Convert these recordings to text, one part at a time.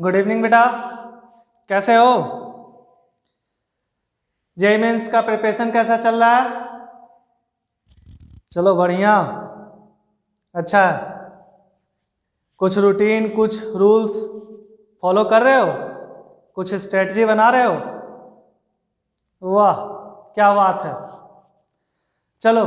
Good evening बेटा, कैसे हो? जेईई मेंस का प्रिपरेशन कैसा चल रहा है? चलो बढ़िया, अच्छा है। कुछ रूटीन, कुछ रूल्स फॉलो कर रहे हो? कुछ स्ट्रेटजी बना रहे हो? वाह, क्या बात है। चलो,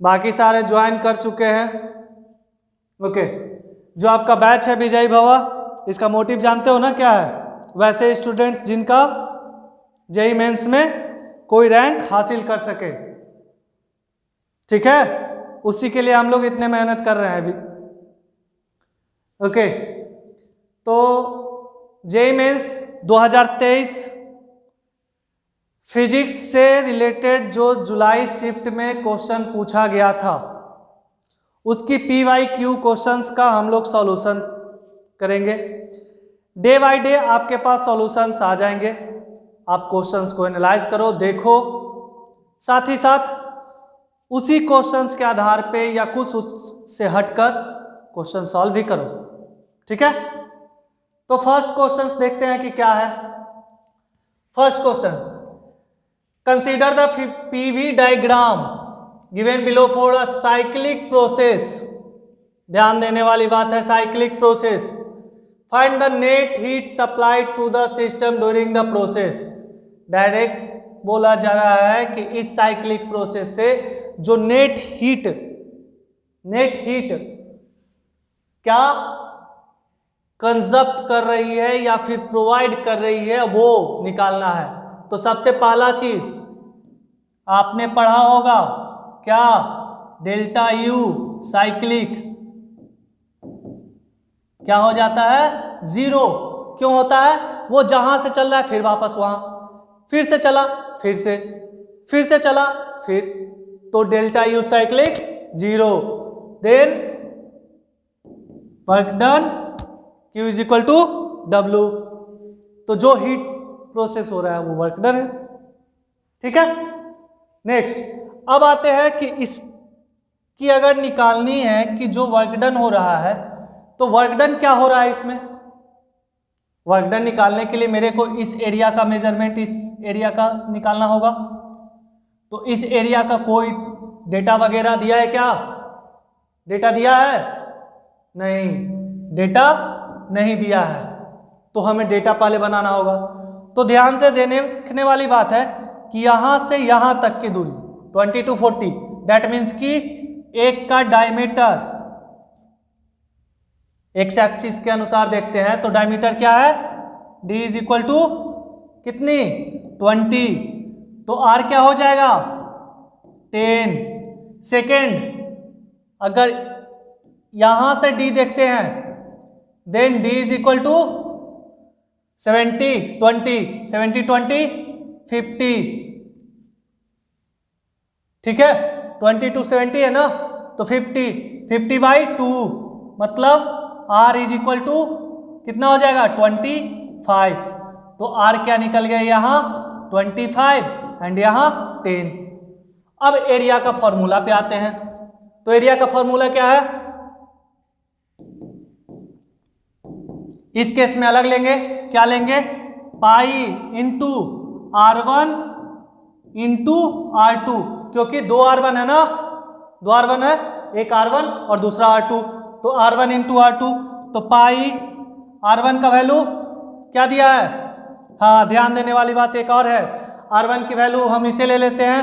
बाकी सारे ज्वाइन कर चुके हैं। ओके, जो आपका बैच है विजयी भवा, इसका मोटिव जानते हो ना क्या है? वैसे स्टूडेंट्स जिनका जेईई मेंस में कोई रैंक हासिल कर सके, ठीक है, उसी के लिए हम लोग इतने मेहनत कर रहे हैं अभी। ओके, तो जेईई मेंस 2023 फिजिक्स से रिलेटेड जो जुलाई शिफ्ट में क्वेश्चन पूछा गया था, उसकी PYQ क्वेश्चंस का हम लोग सॉल्यूशन करेंगे। डे बाय डे आपके पास सॉल्यूशंस आ जाएंगे। आप क्वेश्चंस को एनालाइज करो, देखो, साथ ही साथ उसी क्वेश्चंस के आधार पे या कुछ उससे हटकर क्वेश्चन सॉल्व भी करो, ठीक है। तो फर्स्ट क्वेश्चंस देखते हैं कि क्या है। First question, consider the PV diagram given below for a cyclic process. ध्यान देने वाली बात है, cyclic process. Find the net heat supplied to the system during the process. Direct बोला जा रहा है कि इस साइक्लिक प्रोसेस से जो नेट हीट क्या कंजप्ट कर रही है या फिर प्रोवाइड कर रही है, वो निकालना है। तो सबसे पहला चीज आपने पढ़ा होगा क्या? डेल्टा यू साइक्लिक क्या हो जाता है? जीरो। क्यों होता है? वो जहां से चल रहा है फिर वापस वहां, फिर से चला, फिर से चला, फिर, तो delta U cyclic zero. Then work done Q is equal to W। तो जो हीट प्रोसेस हो रहा है वो वर्क डन है, ठीक है। नेक्स्ट, अब आते हैं कि इसकी अगर निकालनी है कि जो वर्क डन हो रहा है, तो वर्क डन क्या हो रहा है इसमें? वर्क डन निकालने के लिए मेरे को इस एरिया का मेजरमेंट, इस एरिया का निकालना होगा। तो इस एरिया का कोई डेटा वगैरह दिया है क्या? डेटा दिया है? नहीं, डेटा नहीं दिया है, तो हमें डेटा पहले बनाना होगा। तो ध्यान से देखने वाली बात है कि यहां से यहां तक की दूरी 20 to 40, दैट मीन्स कि एक का डायमीटर एक्स एक्सिस के अनुसार देखते हैं तो डायमीटर क्या है? D इज इक्वल टू कितनी? 20। तो R क्या हो जाएगा? 10 सेकेंड। अगर यहां से D देखते हैं, then D is equal to 70 20 70 20 50, ठीक है। 20 to 70 है ना, तो 50/2 मतलब R इज इक्वल टू कितना हो जाएगा? 25। तो R क्या निकल गया यहां? 25 एंड यहां 10। अब एरिया का फॉर्मूला पे आते हैं। तो एरिया का फॉर्मूला क्या है? इस केस में अलग लेंगे, क्या लेंगे? Pi into R1 into R2, क्योंकि 2 R1 है ना, 2 R1 है, एक R1 और दूसरा R2, तो R1 इंटू R2। तो पाई R1 का वैल्यू क्या दिया है? हाँ, ध्यान देने वाली बात एक और है, R1 की वैल्यू हम इसे ले लेते हैं,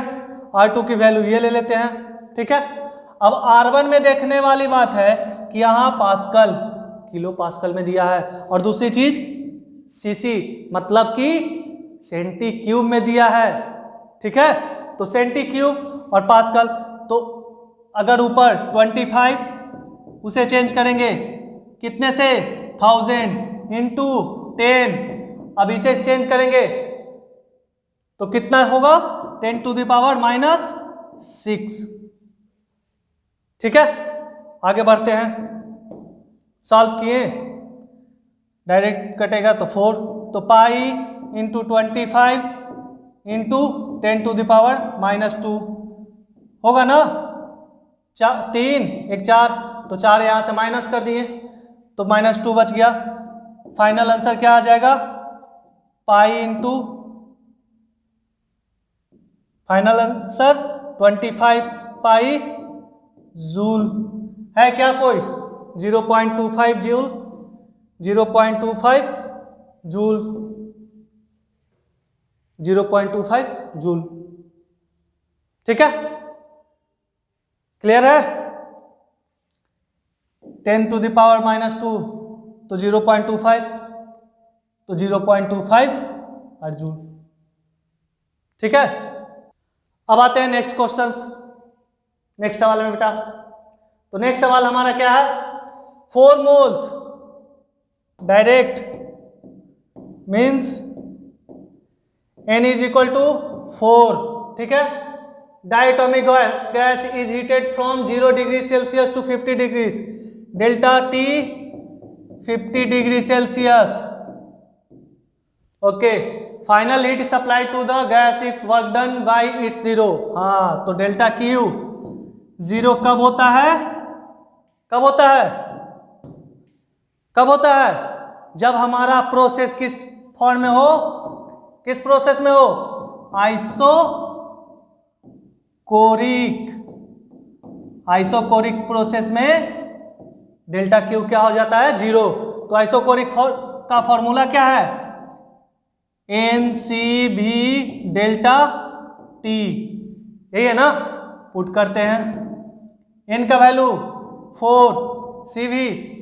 R2 की वैल्यू ये ले लेते हैं, ठीक है। अब R1 में देखने वाली बात है कि यहाँ पास्कल, किलो पास्कल में दिया है, और दूसरी चीज सीसी मतलब कि सेंटी क्यूब में दिया है, ठीक है। तो सेंटी क्यूब और पास्कल, तो अगर ऊपर 25 उसे चेंज करेंगे कितने से? 1000 इंटू 10। अब इसे चेंज करेंगे तो कितना होगा? 10 to the power -6, ठीक है। आगे बढ़ते हैं, सॉल्व किए, डायरेक्ट कटेगा तो 4, तो pi into 25 into 10 to the power -2 होगा ना। 3 1 4, तो 4 यहां से माइनस कर दिए तो -2 बच गया। फाइनल आंसर क्या आ जाएगा, पाई इंटू फाइनल आंसर 25 पाई जूल। है क्या कोई? 0.25 जूल, 0.25 जूल, 0.25 जूल। ठीक है, क्लियर है? 10 to the power -2 तो 0.25, तो 0.25 और जूल। ठीक है, अब आते हैं नेक्स्ट क्वेश्चंस, नेक्स्ट सवाल में बेटा। तो नेक्स्ट सवाल हमारा क्या है, 4 moles direct means N is equal to 4। ठीक है, diatomic gas is heated from 0 degree Celsius to 50 degrees, delta T 50 degree Celsius. Okay, final heat supply to the gas if work done by its 0। हाँ, तो delta Q 0 कब होता है? कब होता है? कब होता है? जब हमारा प्रोसेस किस फॉर्म में हो, किस प्रोसेस में हो? आइसोकोरिक प्रोसेस में डेल्टा Q क्या हो जाता है? 0। तो आइसोकोरिक का फॉर्मूला क्या है? NCV डेल्टा T, यही है ना? पुट करते हैं, N का वैल्यू 4, CV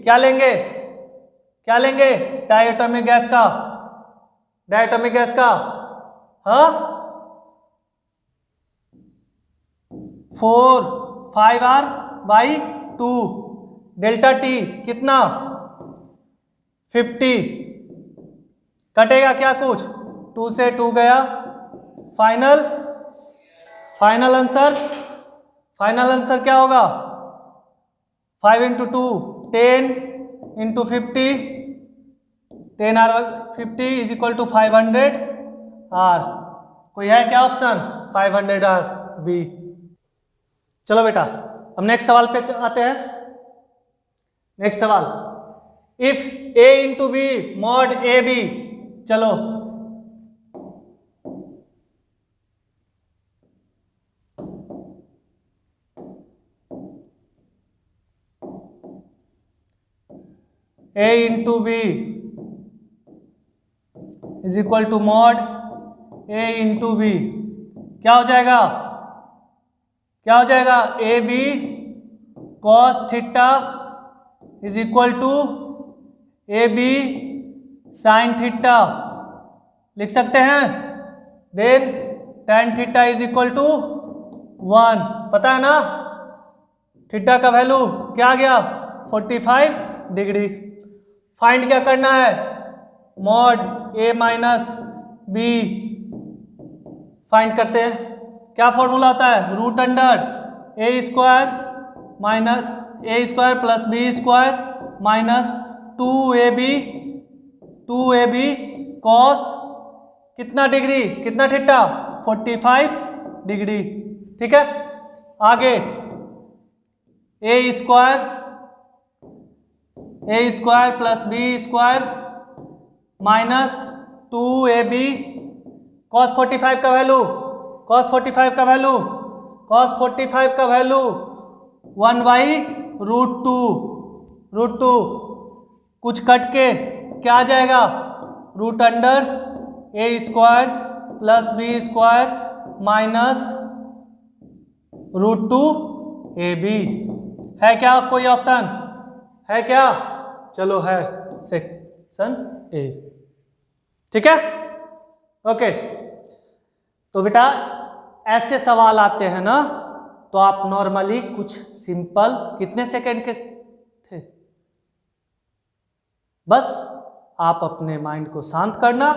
क्या लेंगे? क्या लेंगे? डायटोमिक गैस का, डायटोमिक गैस का, हाँ 4 5R/2, डेल्टा T कितना? 50, कटेगा क्या कुछ? 2 से 2 गया, फाइनल आंसर क्या होगा? 5 × 2 10 × 50, 10R/50 is equal to 500R। कोई है क्या ऑप्शन? 500R B. चलो बेटा, अब नेक्स्ट सवाल पे आते हैं। नेक्स्ट सवाल, if A × B mod AB, चलो A × B is equal to mod A × B, क्या हो जाएगा? क्या हो जाएगा? AB cos theta is equal to AB sin theta, लिख सकते हैं। Then tan theta is equal to 1, पता है ना? थीटा का वैल्यू क्या आ गया? 45 डिग्री। फाइंड क्या करना है? मॉड A - B फाइंड करते हैं। क्या फॉर्मूला होता है? √Under A² plus B² minus 2AB cos कितना डिग्री, कितना थीटा? 45 डिग्री। ठीक है, आगे A² plus B² minus 2AB cos 45 का वैल्यू, cos 45 का वैल्यू 1/√2, कुछ कट के क्या आ जाएगा? √Under A² plus B² minus √2AB। है क्या कोई ऑप्शन? है क्या? चलो है, सेक्शन ए। ठीक है, ओके। तो बेटा ऐसे सवाल आते हैं ना, तो आप नॉर्मली कुछ सिंपल, कितने सेकंड के थे, बस आप अपने माइंड को शांत करना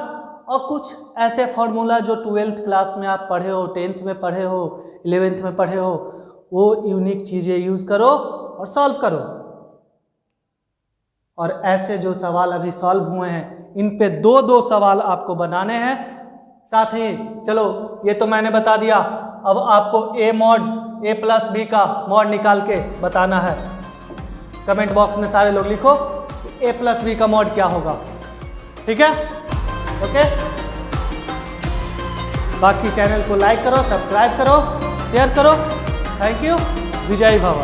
और कुछ ऐसे फॉर्मूला जो 12th क्लास में आप पढ़े हो, 10th में पढ़े हो, 11th में पढ़े हो, वो यूनिक चीज़ें यूज़ करो और सॉल्व करो। और ऐसे जो सवाल अभी सॉल्व हुए हैं, इन पे 2-2 सवाल आपको बनाने हैं। साथ ही चलो ये तो मैंने बता दिया, अब आपको A प्लस B का मॉड निकाल के बताना है। कमेंट बॉक्स में सारे लोग लिखो A प्लस B का मॉड क्या होगा। ठीक है, ओके। बाकी चैनल को लाइक करो, सब्सक्राइब करो, शेयर करो। Thank you. विजय भव।